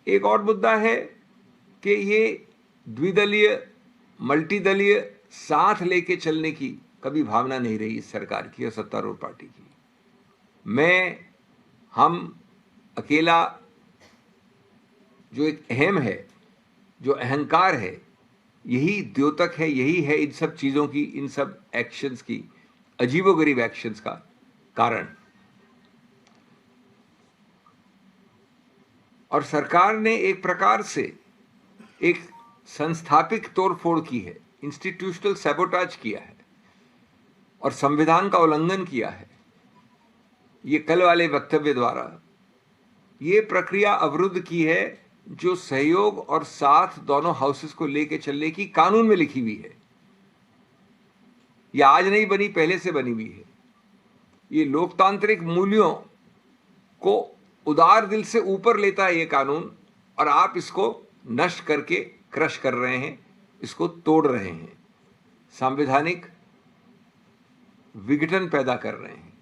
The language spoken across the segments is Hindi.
एक और मुद्दा है कि ये द्विदलीय, मल्टीदलीय साथ लेके चलने की कभी भावना नहीं रही इस सरकार की और सत्तारूढ़ पार्टी की। हम अकेला जो एक अहम है, जो अहंकार है, यही द्योतक है, यही है इन सब चीज़ों की, इन सब एक्शंस की, अजीबोगरीब एक्शंस का कारण। और सरकार ने एक प्रकार से एक संस्थापिक तोड़फोड़ की है, इंस्टीट्यूशनल सैबोटाज किया है और संविधान का उल्लंघन किया है। ये कल वाले वक्तव्य द्वारा ये प्रक्रिया अवरुद्ध की है जो सहयोग और साथ दोनों हाउसेस को लेकर चलने की कानून में लिखी हुई है। ये आज नहीं बनी, पहले से बनी हुई है। ये लोकतांत्रिक मूल्यों को उदार दिल से ऊपर लेता है ये कानून, और आप इसको नष्ट करके क्रश कर रहे हैं, इसको तोड़ रहे हैं, संवैधानिक विघटन पैदा कर रहे हैं।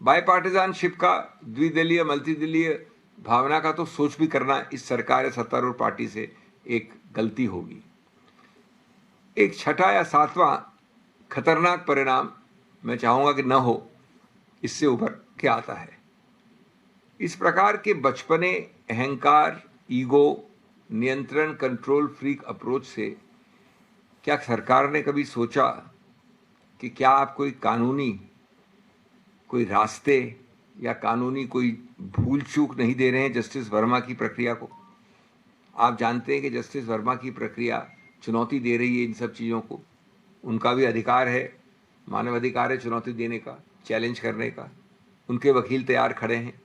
बायपार्टिजानशिप का, द्विदलीय मल्टीदलीय भावना का तो सोच भी करना इस सरकार या सत्तारूढ़ पार्टी से एक गलती होगी। एक छठा या सातवां खतरनाक परिणाम मैं चाहूंगा कि न हो, इससे उभर के आता है। इस प्रकार के बचपने, अहंकार, ईगो, नियंत्रण, कंट्रोल फ्रीक अप्रोच से क्या सरकार ने कभी सोचा कि क्या आप कोई कानूनी कोई रास्ते या कानूनी कोई भूल चूक नहीं दे रहे हैं जस्टिस वर्मा की प्रक्रिया को? आप जानते हैं कि जस्टिस वर्मा की प्रक्रिया चुनौती दे रही है इन सब चीज़ों को। उनका भी अधिकार है, मानव अधिकार है चुनौती देने का, चैलेंज करने का। उनके वकील तैयार खड़े हैं।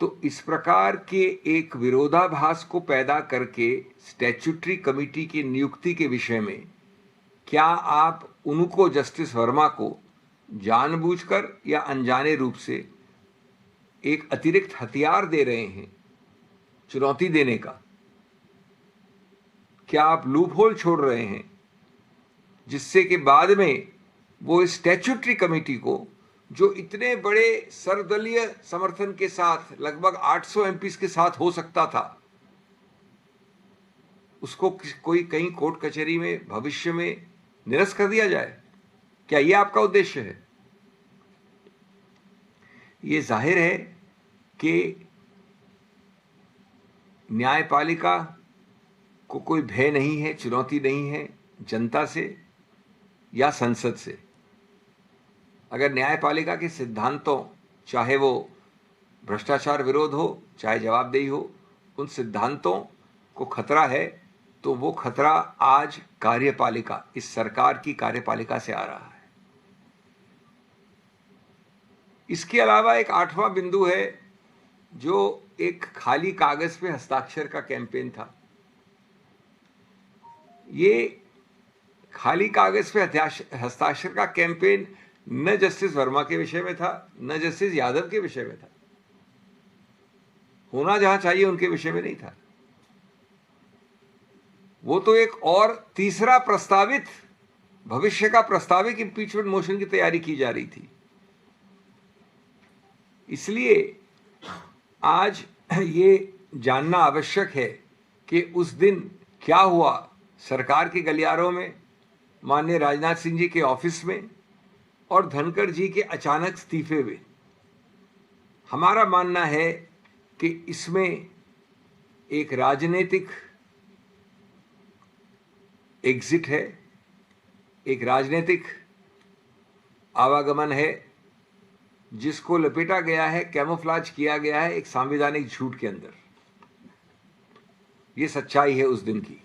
तो इस प्रकार के एक विरोधाभास को पैदा करके स्टैट्यूटरी कमिटी की नियुक्ति के विषय में क्या आप उनको, जस्टिस वर्मा को, जानबूझकर या अनजाने रूप से एक अतिरिक्त हथियार दे रहे हैं चुनौती देने का? क्या आप लूप होल छोड़ रहे हैं जिससे कि बाद में वो स्टैट्यूटरी कमिटी को, जो इतने बड़े सर्वदलीय समर्थन के साथ लगभग 800 एमपीस के साथ हो सकता था, उसको कोई कहीं कोर्ट कचहरी में भविष्य में निरस्त कर दिया जाए? क्या यह आपका उद्देश्य है? ये जाहिर है कि न्यायपालिका को कोई भय नहीं है, चुनौती नहीं है जनता से या संसद से। अगर न्यायपालिका के सिद्धांतों, चाहे वो भ्रष्टाचार विरोध हो, चाहे जवाबदेही हो, उन सिद्धांतों को खतरा है, तो वो खतरा आज कार्यपालिका, इस सरकार की कार्यपालिका से आ रहा है। इसके अलावा एक आठवां बिंदु है जो एक खाली कागज पे हस्ताक्षर का कैंपेन था। ये खाली कागज पे हस्ताक्षर का कैंपेन न जस्टिस वर्मा के विषय में था, न जस्टिस यादव के विषय में था, होना जहां चाहिए उनके विषय में नहीं था। वो तो एक और तीसरा प्रस्तावित, भविष्य का प्रस्तावित इंपीचमेंट मोशन की तैयारी की जा रही थी। इसलिए आज ये जानना आवश्यक है कि उस दिन क्या हुआ सरकार के गलियारों में, माननीय राजनाथ सिंह जी के ऑफिस में, और धनखड़ जी के अचानक इस्तीफे हुए। हमारा मानना है कि इसमें एक राजनीतिक एग्जिट है, एक राजनीतिक आवागमन है जिसको लपेटा गया है, कैमोफ्लेज किया गया है एक संवैधानिक झूठ के अंदर। ये सच्चाई है उस दिन की।